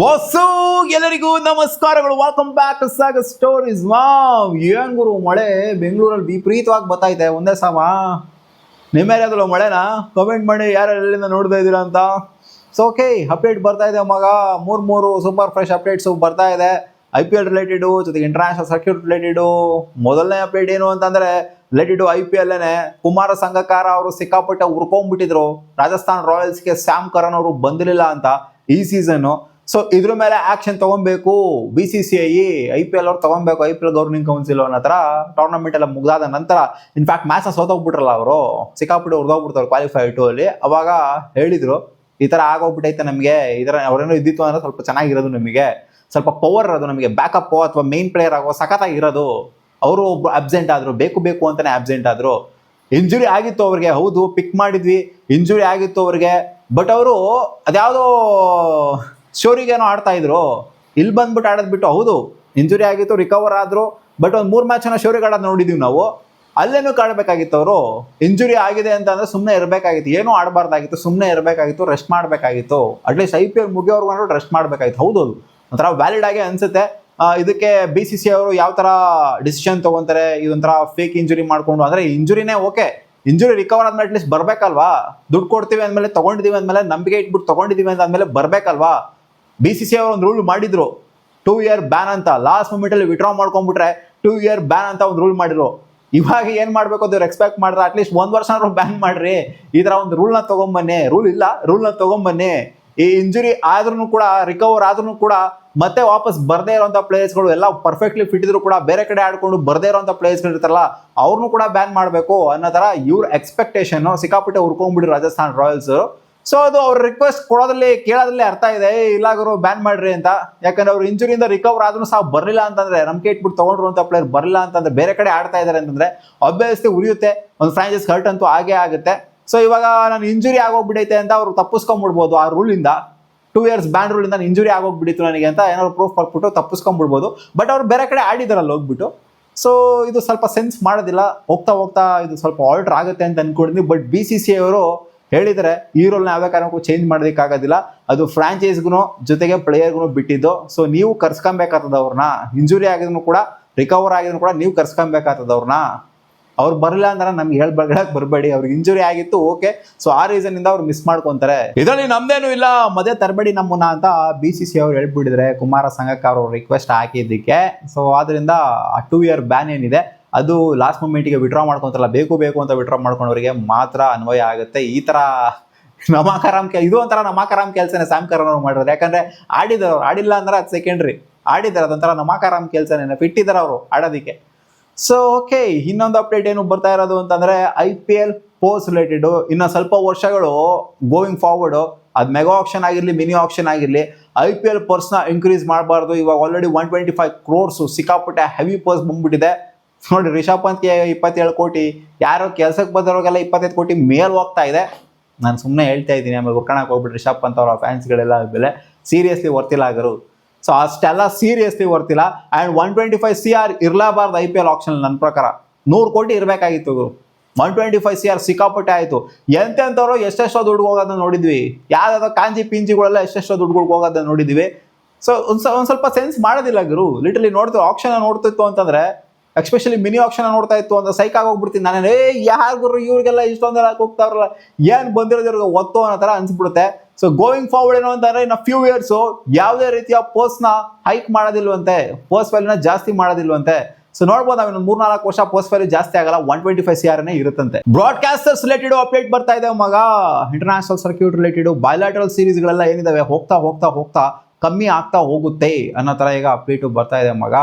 Boss ಎಲ್ಲರಿಗೂ ನಮಸ್ಕಾರಗಳು. Welcome back to saga stories. ಏನ್ ಗುರು ಮಳೆ ಬೆಂಗಳೂರಲ್ಲಿ ವಿಪರೀತವಾಗಿ ಬರ್ತಾ ಇದೆ ಒಂದೇ ಸಮ. ನಿಮ್ಮ ಏರಿಯಾದಲ್ಲ ಮಳೆನಾ? ಕಮೆಂಟ್ ಮಾಡಿ ಯಾರು ಎಲ್ಲಿಂದ ನೋಡ್ತಾ ಇದ್ದೀರಾ ಅಂತ. ಸೊ ಓಕೆ, ಅಪ್ಡೇಟ್ ಬರ್ತಾ ಇದೆ ಮಗ. ಮೂರು ಸೂಪರ್ ಫ್ರೆಶ್ ಅಪ್ಡೇಟ್ಸು ಬರ್ತಾ ಇದೆ. IPL ರಿಲೇಟೆಡು, ಜೊತೆಗೆ ಇಂಟರ್ನ್ಯಾಷನಲ್ ಸರ್ಕ್ಯೂಟ್ ರಿಲೇಟೆಡು. ಮೊದಲನೇ ಅಪ್ಡೇಟ್ ಏನು ಅಂತಂದರೆ ರಿಲೇಟೆಡ್ IPL ಕುಮಾರ ಸಂಗಕಾರ ಅವರು ಸಿಕ್ಕಾಪಟ್ಟೆ ಉರ್ಕೊಂಡ್ಬಿಟ್ಟಿದ್ರು. ರಾಜಸ್ಥಾನ್ ರಾಯಲ್ಸ್ಗೆ ಸ್ಯಾಮ್ ಕರನ್ ಅವರು ಬಂದಿರಲಿಲ್ಲ ಅಂತ ಈ ಸೀಸನ್ನು. ಸೊ ಇದ್ರ ಮೇಲೆ ಆಕ್ಷನ್ ತಗೊಬೇಕು BCCI, IPL ಅವ್ರು ತಗೊಬೇಕು, IPL ಗವರ್ನಿಂಗ್ ಕೌನ್ಸಿಲ್ ಅನ್ನೋ ಥರ. ಟೂರ್ನಮೆಂಟ್ ಎಲ್ಲ ಮುಗ್ದಾದ ನಂತರ ಇನ್ಫ್ಯಾಕ್ಟ್ ಮ್ಯಾಚ್ನ ಸೋತೋಗ್ಬಿಟ್ರಲ್ಲ ಅವರು, ಸಿಕ್ಕಾಪಟ್ಟೆ ಉರ್ದೋಗ್ಬಿಡ್ತಾರೆ ಕ್ವಾಲಿಫೈ 2 ಅಲ್ಲಿ. ಅವಾಗ ಹೇಳಿದ್ರು ಈ ಥರ ಆಗೋಗ್ಬಿಟ್ಟೈತೆ ನಮಗೆ, ಈ ಥರ ಅವ್ರೇನೋ ಇದ್ದಿತ್ತು ಅಂದ್ರೆ ಸ್ವಲ್ಪ ಚೆನ್ನಾಗಿರೋದು, ನಮಗೆ ಸ್ವಲ್ಪ ಪವರ್ ಇರೋದು, ನಮಗೆ ಬ್ಯಾಕಪ್ ಅಥವಾ ಮೇನ್ ಪ್ಲೇಯರ್ ಆಗೋ ಸಖತ್ತಾಗಿರೋದು. ಅವರು ಒಬ್ರು ಅಬ್ಸೆಂಟ್ ಆದರು, ಬೇಕು ಅಂತಾನೆ ಅಬ್ಸೆಂಟ್ ಆದರು. ಇಂಜುರಿ ಆಗಿತ್ತು ಅವ್ರಿಗೆ, ಹೌದು ಪಿಕ್ ಮಾಡಿದ್ವಿ, ಇಂಜುರಿ ಆಗಿತ್ತು ಅವ್ರಿಗೆ. ಬಟ್ ಅವರು ಅದ್ಯಾವುದೋ ಶೋರಿಗೇನೋ ಆಡ್ತಾ ಇದ್ರು, ಇಲ್ಲಿ ಬಂದ್ಬಿಟ್ಟು ಆಡೋದು ಬಿಟ್ಟು. ಹೌದು ಇಂಜುರಿ ಆಗಿತ್ತು, ರಿಕವರ್ ಆದರು. ಬಟ್ ಒಂದು 3 ಮ್ಯಾಚನ್ನ ಶೋರಿಗೆ ಆಡೋದು ನೋಡಿದೀವಿ ನಾವು. ಅಲ್ಲೇನೂ ಕಾಡಬೇಕಾಗಿತ್ತು ಅವರು. ಇಂಜುರಿ ಆಗಿದೆ ಅಂತಂದ್ರೆ ಸುಮ್ಮನೆ ಇರಬೇಕಾಗಿತ್ತು, ಏನೂ ಆಡಬಾರ್ದಾಗಿತ್ತು, ಸುಮ್ಮನೆ ಇರಬೇಕಾಗಿತ್ತು, ರೆಸ್ಟ್ ಮಾಡಬೇಕಾಗಿತ್ತು. ಅಟ್ಲೀಸ್ಟ್ IPL ಮುಗಿಯೋರ್ಗು ರೆಸ್ಟ್ ಮಾಡಬೇಕಾಗಿತ್ತು. ಹೌದು ಒಂಥರ ವ್ಯಾಲಿಡ್ ಆಗಿ ಅನ್ಸುತ್ತೆ. ಇದಕ್ಕೆ BCCI ಅವರು ಯಾವ ಥರ ಡಿಸಿಷನ್ ತೊಗೊತಾರೆ, ಇದೊಂಥರ ಫೇಕ್ ಇಂಜುರಿ ಮಾಡಿಕೊಂಡು. ಅಂದರೆ ಇಂಜುರಿನೇ ಓಕೆ, ಇಂಜುರಿ ರಿಕವರ್ ಆದ್ಮೇಲೆ ಅಟ್ಲೀಸ್ಟ್ ಬರಬೇಕಲ್ವಾ? ದುಡ್ಡು ಕೊಡ್ತೀವಿ ಅಂದಮೇಲೆ, ತೊಗೊಂಡಿದ್ದೀವಿ ಅಂದಮೇಲೆ, ನಂಬಿಕೆ ಇಟ್ಬಿಟ್ಟು ತೊಗೊಂಡಿದ್ದೀವಿ ಅಂದಮೇಲೆ ಬರಬೇಕಲ್ವಾ? BCCI ಅವರು ಒಂದು ರೂಲ್ ಮಾಡಿದ್ರು, 2 year ಬ್ಯಾನ್ ಅಂತ. ಲಾಸ್ಟ್ ಮೂಮೆಂಟಲ್ಲಿ ವಿಡ್ರಾ ಮಾಡ್ಕೊಂಡ್ಬಿಟ್ರೆ 2 year ಬ್ಯಾನ್ ಅಂತ ಒಂದು ರೂಲ್ ಮಾಡಿದ್ರು. ಇವಾಗ ಏನು ಮಾಡಬೇಕು ಅದು ಎಕ್ಸ್ಪೆಕ್ಟ್ ಮಾಡಿದ್ರೆ ಅಟ್ಲೀಸ್ಟ್ 1 ವರ್ಷ ಬ್ಯಾನ್ ಮಾಡ್ರಿ. ಈ ಥರ ಒಂದು ರೂಲ್ನ ತೊಗೊಂಬನ್ನಿ. ರೂಲ್ನ ತೊಗೊಂಬನ್ನಿ. ಈ ಇಂಜುರಿ ಆದ್ರೂ ಕೂಡ, ರಿಕವರ್ ಆದ್ರೂ ಕೂಡ ಮತ್ತೆ ವಾಪಸ್ ಬರದೇ ಇರೋಂಥ ಪ್ಲೇಯರ್ಸ್ಗಳು, ಎಲ್ಲ ಪರ್ಫೆಕ್ಟ್ಲಿ ಫಿಟ್ ಇದ್ರು ಕೂಡ ಬೇರೆ ಕಡೆ ಆಡ್ಕೊಂಡು ಬರದೇ ಇರೋಂಥ ಪ್ಲೇಯರ್ಸ್ಗಳು ಇರ್ತಾರಲ್ಲ, ಅವ್ರನ್ನೂ ಕೂಡ ಬ್ಯಾನ್ ಮಾಡಬೇಕು ಅನ್ನೋ ಥರ ಇವ್ರ ಎಕ್ಸ್ಪೆಕ್ಟೇಷನ್. ಸಿಕ್ಕಾಪಟ್ಟೆ ಹುರ್ಕೊಂಡ್ಬಿಟ್ರು ರಾಜಸ್ಥಾನ್ ರಾಯಲ್ಸ್. ಸೊ ಅದು ಅವ್ರ ರಿಕ್ವೆಸ್ಟ್ ಕೊಡೋದ್ರಲ್ಲಿ, ಕೇಳೋದ್ರಲ್ಲಿ ಅರ್ಥ ಇದೆ, ಇಲ್ಲಾಗರು ಬ್ಯಾನ್ ಮಾಡ್ರಿ ಅಂತ. ಯಾಕಂದ್ರೆ ಅವ್ರು ಇಂಜುರಿಯಿಂದ ರಿಕವರ್ ಆದ್ರೂ ಸಹ ಬರಲಿಲ್ಲ ಅಂತಂದ್ರೆ, ನಂಬಿಕೆ ಇಟ್ಬಿಟ್ಟು ತೊಗೊಂಡ್ರು ಅಂತ ಪ್ಲೇಯರ್ ಬರಲಿಲ್ಲ ಅಂತಂದ್ರೆ, ಬೇರೆ ಕಡೆ ಆಡ್ತಾ ಇದ್ದಾರೆ ಅಂತಂದ್ರೆ ಆಬ್ವಿಯಸ್ಲಿ ಉರಿಯುತ್ತೆ. ಒಂದು ಫ್ರಾಂಚೈಸ್ ಹರ್ಟ್ ಅಂತೂ ಆಗೇ ಆಗುತ್ತೆ. ಸೊ ಇವಾಗ ನಾನು ಇಂಜುರಿ ಆಗೋಗ್ಬಿಡೈತೆ ಅಂತ ಅವ್ರು ತಪ್ಪಿಸ್ಕೊಂಡ್ಬಿಡ್ಬೋದು ಆ ರೂಲಿಂದ. 2 years ಬ್ಯಾನ್ ರೂಲಿಂದ ಇಂಜುರಿ ಆಗೋಗ್ಬಿಟ್ಟಿತ್ತು ನನಗೆ ಅಂತ ಏನಾದ್ರು ಪ್ರೂಫ್ ಕೊಟ್ಬಿಟ್ಟು ತಪ್ಪಿಸ್ಕೊಂಡ್ಬಿಡ್ಬೋದು. ಬಟ್ ಅವ್ರು ಬೇರೆ ಕಡೆ ಆಡಿದಾರಲ್ಲ ಹೋಗ್ಬಿಟ್ಟು. ಸೊ ಇದು ಸ್ವಲ್ಪ ಸೆನ್ಸ್ ಮಾಡೋದಿಲ್ಲ. ಹೋಗ್ತಾ ಇದು ಸ್ವಲ್ಪ ಆಲ್ಟರ್ ಆಗುತ್ತೆ ಅಂತ ಅನ್ಕೊಂಡಿದ್ವಿ. ಬಟ್ BCCI ಅವರು ಹೇಳಿದರೆ ಈ ರೂಲ್ನ ಯಾವುದೇ ಕಾರಣಕ್ಕೂ ಚೇಂಜ್ ಮಾಡೋದಕ್ಕಾಗೋದಿಲ್ಲ. ಅದು ಫ್ರಾಂಚೈಸ್ಗೂ ಜೊತೆಗೆ ಪ್ಲೇಯರ್ಗೂ ಬಿಟ್ಟಿದ್ದು. ಸೊ ನೀವು ಕರ್ಸ್ಕೊಬೇಕಾಗ್ತದೆ ಅವ್ರನ್ನ. ಇಂಜುರಿ ಆಗಿದ್ರು ಕೂಡ, ರಿಕವರ್ ಆಗಿದ್ರು ಕೂಡ ನೀವು ಕರ್ಸ್ಕೊಬೇಕಾಗ್ತದೆ ಅವ್ರನ್ನ. ಅವ್ರು ಬರಲಿಲ್ಲ ಅಂದ್ರೆ ನಮ್ಗೆ ಹೇಳಕ್ ಬರಬೇಡಿ. ಅವ್ರಿಗೆ ಇಂಜುರಿ ಆಗಿತ್ತು, ಓಕೆ. ಸೊ ಆ ರೀಸನ್ ಇಂದ ಅವ್ರು ಮಿಸ್ ಮಾಡ್ಕೊಂತಾರೆ. ಇದರಲ್ಲಿ ನಮ್ದೇನು ಇಲ್ಲ, ಮಧ್ಯೆ ತರಬೇಡಿ ನಮ್ಮನ್ನ ಅಂತ BCCI ಅವ್ರು ಹೇಳ್ಬಿಟ್ಟಿದ್ರೆ ಕುಮಾರ ಸಂಗಕಾರ ಅವ್ರು ರಿಕ್ವೆಸ್ಟ್ ಹಾಕಿದ್ದಕ್ಕೆ. ಸೊ ಆದ್ರಿಂದ ಆ 2 year ಬ್ಯಾನ್ ಏನಿದೆ ಅದು ಲಾಸ್ಟ್ ಮೂಮೆಂಟಿಗೆ ವಿಡ್ರಾ ಮಾಡ್ಕೊಂತಾರಲ್ಲ, ಬೇಕು ಅಂತ ವಿಡ್ರಾ ಮಾಡ್ಕೊಂಡವರಿಗೆ ಮಾತ್ರ ಅನ್ವಯ ಆಗುತ್ತೆ. ಈ ಥರ ಇದು ಒಂಥರ ನಮಾಕರಾಮ್ ಕೆಲಸನೇ ಸ್ಯಾಮ್ ಕರನ್ ಅವ್ರು ಮಾಡಿರೋದು. ಯಾಕಂದ್ರೆ ಆಡಿದ್ರು, ಆಡಿಲ್ಲ ಅಂದ್ರೆ ಅದು ಸೆಕೆಂಡ್ರಿ. ಆಡಿದ್ದಾರೆ, ಅದೊಂಥರ ನಮಾಕರಾಮ್ ಕೆಲಸನೇ, ಫಿಟ್ಟಿದ್ದಾರೆ ಅವರು ಆಡೋದಕ್ಕೆ. ಸೊ ಓಕೆ, ಇನ್ನೊಂದು ಅಪ್ಡೇಟ್ ಏನು ಬರ್ತಾ ಇರೋದು ಅಂತಂದ್ರೆ IPL ಪೋಸ್ಟ್ ರಿಲೇಟೆಡ್. ಇನ್ನು ಸ್ವಲ್ಪ ವರ್ಷಗಳು ಗೋಯಿಂಗ್ ಫಾರ್ವರ್ಡ್, ಅದು ಮೆಗಾ ಆಕ್ಷನ್ ಆಗಿರಲಿ, ಮಿನಿ ಆಕ್ಷನ್ ಆಗಿರಲಿ, IPL ಪರ್ಸ್ನ ಇನ್ಕ್ರೀಸ್ ಮಾಡಬಾರ್ದು. ಇವಾಗ ಆಲ್ರೆಡಿ 125 crores ಸಿಕ್ಕಾಪಟ್ಟೆ ಹೆವಿ ಪರ್ಸ್ ಬಂದ್ಬಿಟ್ಟಿದೆ. ನೋಡಿ, ರಿಷಬ್ ಪಂತ್ಗೆ 27 ಕೋಟಿ, ಯಾರೋ ಕೆಲಸಕ್ಕೆ ಬಂದವ್ರಿಗೆಲ್ಲ 25 ಕೋಟಿ ಮೇಲ್ ಹೋಗ್ತಾ ಇದೆ. ನಾನು ಸುಮ್ಮನೆ ಹೇಳ್ತಾ ಇದ್ದೀನಿ, ಆಮೇಲೆ ಹುರ್ಕಣಕ್ಕೆ ಹೋಗ್ಬಿಟ್ಟು ರಿಷಬ್ ಪಂತ್ ಅವರ ಫ್ಯಾನ್ಸ್ಗಳೆಲ್ಲ ಬೆಲೆ ಸೀರಿಯಸ್ಲಿ ವರ್ತಿಲ್ಲ ಆಗಿರು. ಸೊ ಅಷ್ಟೆಲ್ಲ ಸೀರಿಯಸ್ಲಿ ವರ್ತಿಲ್ಲ. ಆ್ಯಂಡ್ 125 CR ಇರಲೇಬಾರ್ದು IPL ಆಕ್ಷನ್. ನನ್ನ ಪ್ರಕಾರ 100 ಕೋಟಿ ಇರಬೇಕಾಗಿತ್ತು. 125 CR ಸಿಕ್ಕಾಪಟ್ಟೆ ಆಯಿತು. ಎಂತೆಂಥವ್ರು ಎಷ್ಟೆಷ್ಟೋ ದುಡ್ಡು ಹೋಗೋದನ್ನ ನೋಡಿದ್ವಿ. ಯಾವುದಾದ್ರು ಕಾಂಜಿ ಪಿಂಜಿಗಳೆಲ್ಲ ಎಷ್ಟೆಷ್ಟೋ ದುಡ್ಡುಗಳು ಹೋಗೋದನ್ನ ನೋಡಿದ್ವಿ. ಸೊ ಒಂದು ಸ್ವಲ್ಪ ಸೆನ್ಸ್ ಮಾಡೋದಿಲ್ಲ ಗುರು. ಲಿಟ್ರಲಿ ನೋಡ್ತೀವಿ, ಆಕ್ಷನ್ ನೋಡ್ತಿತ್ತು ಅಂತಂದರೆ, ಎಸ್ಪೆಷಲಿ ಮಿನಿ ಆಕ್ಷನ್ ನೋಡ್ತಾ ಇತ್ತು ಅಂತ ಸೈಕ್ ಆಗೋಗ್ಬಿಡ್ತೀನಿ ನಾನು. ಯಾರು ಇವ್ರಿಗೆಲ್ಲ ಇಷ್ಟೊಂದೆಲ್ಲ ಹೋಗ್ತಾವ್ರಲ್ಲ, ಏನು ಬಂದಿರೋದ್ರಿಗೆ ಒತ್ತು ಅನ್ನೋ ಥರ ಅನ್ಸ್ಬಿಡುತ್ತೆ. ಸೊ ಗೋಯಿಂಗ್ ಫಾರ್ವರ್ಡ್ ಏನು ಅಂತಂದರೆ, ಇನ್ನು ಫ್ಯೂ ಇಯರ್ಸು ಯಾವುದೇ ರೀತಿಯ ಪೋಸ್ಟ್ನ ಹೈಕ್ ಮಾಡೋದಿಲ್ವಂತೆ, ಪೋಸ್ಟ್ ವ್ಯಾಲ್ಯೂನ ಜಾಸ್ತಿ ಮಾಡೋದಿಲ್ವಂತೆ. ಸೊ ನೋಡ್ಬೋದು, ನಾವು 3-4 ವರ್ಷ ಪೋಸ್ಟ್ ವ್ಯಾಲ್ಯೂ ಜಾಸ್ತಿ ಆಗಲ್ಲ, 125 CR ಇರುತ್ತಂತೆ. ಬ್ರಾಡ್ಕಾಸ್ಟರ್ಸ್ ರಿಲೇಟೆಡ್ ಅಪ್ಡೇಟ್ ಬರ್ತಾ ಇದೆ ಮಗ. ಇಂಟರ್ನ್ಯಾಷನಲ್ ಸರ್ಕ್ಯೂಟ್ ರಿಲೇಟೆಡ್ ಬಯಲಾಟರಲ್ ಸೀರೀಸ್ಗಳೆಲ್ಲ ಏನಿದಾವೆ ಹೋಗ್ತಾ ಕಮ್ಮಿ ಆಗ್ತಾ ಹೋಗುತ್ತೆ ಅನ್ನೋ ಥರ ಈಗ ಅಪ್ಡೇಟು ಬರ್ತಾ ಇದೆ ಮಗ.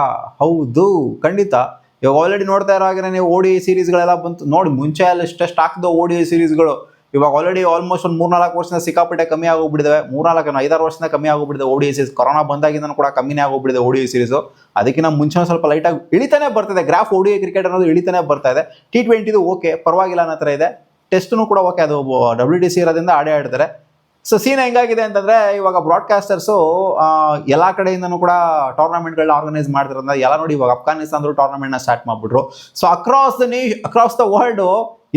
ಹೌದು, ಖಂಡಿತ. ಇವಾಗ ಆಲ್ರೆಡಿ ನೋಡ್ತಾ ಇರೋ ಹಾಗೆ ನೀವು ODI ಸೀರೀಸ್ಗಳೆಲ್ಲ ಬಂತು ನೋಡಿ. ಮುಂಚೆ ಎಲ್ಲ ಎಷ್ಟೆಷ್ಟು ಆಗ್ತದೆ ODI ಸೀರೀಸ್ಗಳು. ಇವಾಗ ಆಲ್ರೆಡಿ ಆಲ್ಮೋಸ್ಟ್ ಒಂದು 3-4 ವರ್ಷದಿಂದ ಸಿಕ್ಕಾಪಟ್ಟೆ ಕಮ್ಮಿ ಆಗೋಗ್ಬಿಟ್ಟಿದೆ. 5-6 ವರ್ಷದಿಂದ ಕಮ್ಮಿ ಆಗೋಗ್ಬಿಟ್ಟಿದೆ ODI ಸೀರೀಸ್. ಕೊರೋನಾ ಬಂದಾಗಿಂದನೂ ಕೂಡ ಕಮ್ಮಿನೇ ಆಗೋಗ್ಬಿಟ್ಟಿದೆ ODI ಸೀರೀಸು. ಅದಕ್ಕಿಂತ ಮುಂಚೆ ಸ್ವಲ್ಪ ಲೈಟಾಗಿ ಇಳಿತಾನೆ ಬರ್ತಿದೆ ಗ್ರಾಫ್. ODI ಕ್ರಿಕೆಟ್ ಅನ್ನೋದು ಇಳಿತಾನೆ ಬರ್ತಾ ಇದೆ. T20 ಓಕೆ, ಪರವಾಗಿಲ್ಲ ಅನ್ನೋ ಥರ ಇದೆ. ಟೆಸ್ಟ್ನು ಕೂಡ ಓಕೆ, ಅದು WTC ಇರೋದ್ರಿಂದ ಆಡ್ತಾರೆ. ಸೊ ಸೀನ್ ಹೆಂಗಾಗಿದೆ ಅಂತಂದರೆ, ಇವಾಗ ಬ್ರಾಡ್ಕಾಸ್ಟರ್ಸು ಎಲ್ಲ ಕಡೆಯಿಂದನೂ ಕೂಡ ಟೂರ್ನಮೆಂಟ್ಗಳನ್ನ ಆರ್ಗನೈಸ್ ಮಾಡ್ತಿರೋದ್ರಿಂದ ಎಲ್ಲ ನೋಡಿ, ಇವಾಗ ಅಫ್ಘಾನಿಸ್ತಾನದಲ್ಲೂ ಟೂರ್ನಮೆಂಟ್ನ ಸ್ಟಾರ್ಟ್ ಮಾಡಿಬಿಟ್ರು. ಸೊ ಅಕ್ರಾಸ್ ದ ವರ್ಲ್ಡು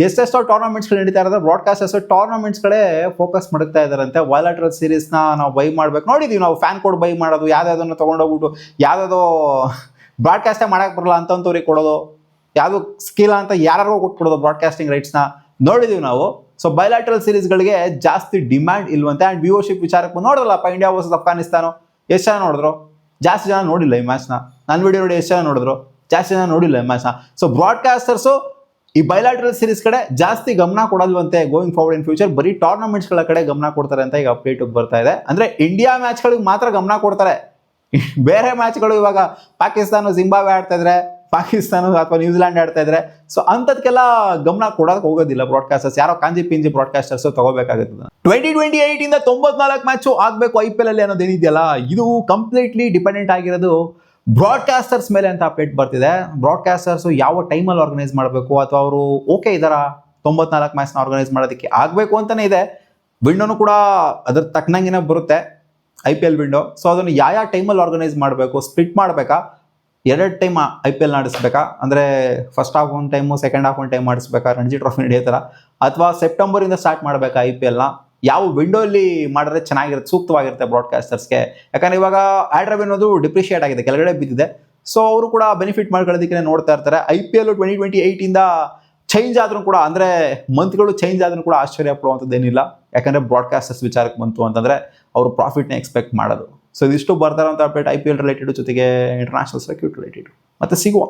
ಎಷ್ಟೆಷ್ಟೋ ಟೂರ್ನಮೆಂಟ್ಸ್ಗಳು ನಡೀತಾ ಇರೋದು, ಬ್ರಾಡ್ಕಾಸ್ಟರ್ಸ್ ಟೂರ್ನಮೆಂಟ್ಸ್ ಕಡೆ ಫೋಕಸ್ ಮಾಡ್ತಾ ಇದ್ದಾರಂತೆ. ಬಯಲಾಟ್ರಲ್ ಸೀರೀಸ್ನ ನಾವು ಬೈ ಮಾಡ್ಬೇಕು ನೋಡಿದೀವಿ ನಾವು, ಫ್ಯಾನ್ ಕೋಡ್ ಬೈ ಮಾಡೋದು, ಯಾವ್ದಾದನ್ನು ತೊಗೊಂಡೋಗ್ಬಿಟ್ಟು ಯಾವುದೋ ಬ್ರಾಡ್ಕಾಸ್ಟೇ ಮಾಡೋಕ್ಕೆ ಬರಲ್ಲ ಅಂತಂತವ್ರಿಗೆ ಕೊಡೋದು, ಯಾವುದು ಸ್ಕಿಲ್ ಅಂತ ಯಾರಿಗೋ ಕೊಟ್ಬಿಡೋದು ಬ್ರಾಡ್ಕಾಸ್ಟಿಂಗ್ ರೈಟ್ಸ್ನ ನೋಡಿದೀವಿ ನಾವು. ಸೊ ಬಯಲಾಟ್ರಲ್ ಸೀರೀಸ್ಗಳಿಗೆ ಜಾಸ್ತಿ ಡಿಮ್ಯಾಂಡ್ ಇಲ್ವಂತೆ. ಆ್ಯಂಡ್ ವ್ಯೂವರ್ಶಿಪ್ ವಿಚಾರಕ್ಕೆ ನೋಡಿದ್ರಲ್ಲಪ್ಪ, ಇಂಡಿಯಾ ವರ್ಸಸ್ ಅಫ್ಘಾನಿಸ್ತಾನ ಎಷ್ಟು ಜನ ನೋಡಿದ್ರು? ಜಾಸ್ತಿ ಜನ ನೋಡಿಲ್ಲ ಈ ಮ್ಯಾಚ್ನ. ನನ್ನ ವಿಡಿಯೋ ನೋಡಿ ಎಷ್ಟು ಜನ ನೋಡಿದ್ರು? ಜಾಸ್ತಿ ಜನ ನೋಡಿಲ್ಲ ಈ ಮ್ಯಾಚ್ನ. ಸೊ ಬ್ರಾಡ್ಕಾಸ್ಟರ್ಸು ಈ ಬಯಲಾಟ್ರಲ್ ಸೀರೀಸ್ ಕಡೆ ಜಾಸ್ತಿ ಗಮನ ಕೊಡಲ್ವಂತೆ ಗೋಯಿಂಗ್ ಫಾರ್ವರ್ಡ್ ಇನ್ ಫ್ಯೂಚರ್. ಬರೀ ಟೂರ್ನಮೆಂಟ್ಸ್ಗಳ ಕಡೆ ಗಮನ ಕೊಡ್ತಾರೆ ಅಂತ ಈಗ ಅಪ್ಡೇಟ್ ಬರ್ತಾ ಇದೆ. ಅಂದರೆ ಇಂಡಿಯಾ ಮ್ಯಾಚ್ಗಳಿಗೆ ಮಾತ್ರ ಗಮನ ಕೊಡ್ತಾರೆ, ಬೇರೆ ಮ್ಯಾಚ್ಗಳು ಇವಾಗ ಪಾಕಿಸ್ತಾನ ಜಿಂಬಾಬ್ವೆ ಆಡ್ತಾ ಇದ್ರೆ, ಪಾಕಿಸ್ತಾನ ಅಥವಾ ನ್ಯೂಜಿಲ್ಯಾಂಡ್ ಆಡ್ತಾ ಇದ್ರೆ, ಸೊ ಅಂಥದ್ಕೆಲ್ಲ ಗಮನ ಕೊಡೋಕೆ ಹೋಗೋದಿಲ್ಲ ಬ್ರಾಡ್ಕಾಸ್ಟರ್ಸ್. ಯಾರೋ ಕಾಂಜಿ ಪಿಂಜಿ ಬ್ರಾಡ್ಕಾಸ್ಟರ್ಸ್ ತಗೋಬೇಕಾಗುತ್ತದೆ. 2028 ಇಂದ 94 ಮ್ಯಾಚು ಆಗಬೇಕು IPL ಅಲ್ಲಿ ಅನ್ನೋದೇನಿದೆಯಲ್ಲ, ಇದು ಕಂಪ್ಲೀಟ್ಲಿ ಡಿಪೆಂಡೆಂಟ್ ಆಗಿರೋದು ಬ್ರಾಡ್ಕಾಸ್ಟರ್ಸ್ ಮೇಲೆ ಅಂತ ಅಪ್ಡೇಟ್ ಬರ್ತಿದೆ. ಬ್ರಾಡ್ಕಾಸ್ಟರ್ಸ್ ಯಾವ ಟೈಮಲ್ಲಿ ಆರ್ಗನೈಸ್ ಮಾಡಬೇಕು, ಅಥವಾ ಅವರು ಓಕೆ ಇದಾರ 94 ಮ್ಯಾಚ್ನ ಆರ್ಗನೈಸ್ ಮಾಡೋದಕ್ಕೆ ಆಗಬೇಕು ಅಂತಲೇ ಇದೆ. ವಿಂಡೋನು ಕೂಡ ಅದ್ರ ತಕ್ಕನಂಗಿನ ಬರುತ್ತೆ IPL ವಿಂಡೋ. ಸೊ ಅದನ್ನು ಯಾವ ಟೈಮಲ್ಲಿ ಆರ್ಗನೈಸ್ ಮಾಡಬೇಕು, ಸ್ಪ್ಲಿಟ್ ಮಾಡಬೇಕಾ, 2 ಟೈಮ್ IPL ನಡೆಸಬೇಕಾ, ಅಂದರೆ ಫಸ್ಟ್ ಹಾಫ್ ಒಂದು ಟೈಮು, ಸೆಕೆಂಡ್ ಹಾಫ್ ಒಂದು ಟೈಮ್ ಮಾಡಿಸ್ಬೇಕಾ, ರಣಜಿ ಟ್ರೋಫಿ ನಡೆಯುತ್ತಲ್ಲ, ಅಥವಾ ಸೆಪ್ಟೆಂಬರಿಂದ ಸ್ಟಾರ್ಟ್ ಮಾಡಬೇಕಾ IPLನ, ಯಾವ ವಿಂಡೋಲ್ಲಿ ಮಾಡಿದ್ರೆ ಚೆನ್ನಾಗಿರುತ್ತೆ, ಸೂಕ್ತವಾಗಿರುತ್ತೆ ಬ್ರಾಡ್ಕಾಸ್ಟರ್ಸ್ಗೆ. ಯಾಕಂದರೆ ಇವಾಗ ಆಡ್ ರೆವೆನ್ಯೂ ಅನ್ನೋದು ಡಿಪ್ರಿಷಿಯೇಟ್ ಆಗಿದೆ, ಕೆಳಗಡೆ ಬಿದ್ದಿದೆ. ಸೊ ಅವರು ಕೂಡ ಬೆನಿಫಿಟ್ ಮಾಡ್ಕೊಳ್ಳೋದಕ್ಕೆ ನೋಡ್ತಾ ಇರ್ತಾರೆ. IPL 2028 ಇಂದ ಚೇಂಜ್ ಆದ್ರೂ ಕೂಡ, ಅಂದರೆ ಮಂತ್ಗಳು ಚೇಂಜ್ ಆದ್ರೂ ಕೂಡ ಆಶ್ಚರ್ಯ ಪಡುವಂಥದ್ದೇನಿಲ್ಲ. ಯಾಕಂದರೆ ಬ್ರಾಡ್ಕಾಸ್ಟರ್ಸ್ ವಿಚಾರಕ್ಕೆ ಬಂತು ಅಂತಂದರೆ ಅವರು ಪ್ರಾಫಿಟ್ನ ಎಕ್ಸ್ಪೆಕ್ಟ್ ಮಾಡೋದು. ಸೊ ಇದಿಷ್ಟು ಬರ್ತಾರಂತ ಅಪ್ಡೇಟ್ IPL ರಿಲೇಟೆಡ್, ಜೊತೆಗೆ ಇಂಟರ್ನ್ಯಾಷನಲ್ ಸರ್ಕ್ಯೂಟ್ ರಿಲೇಟೆಡ್. ಮತ್ತೆ ಸಿಗುವ.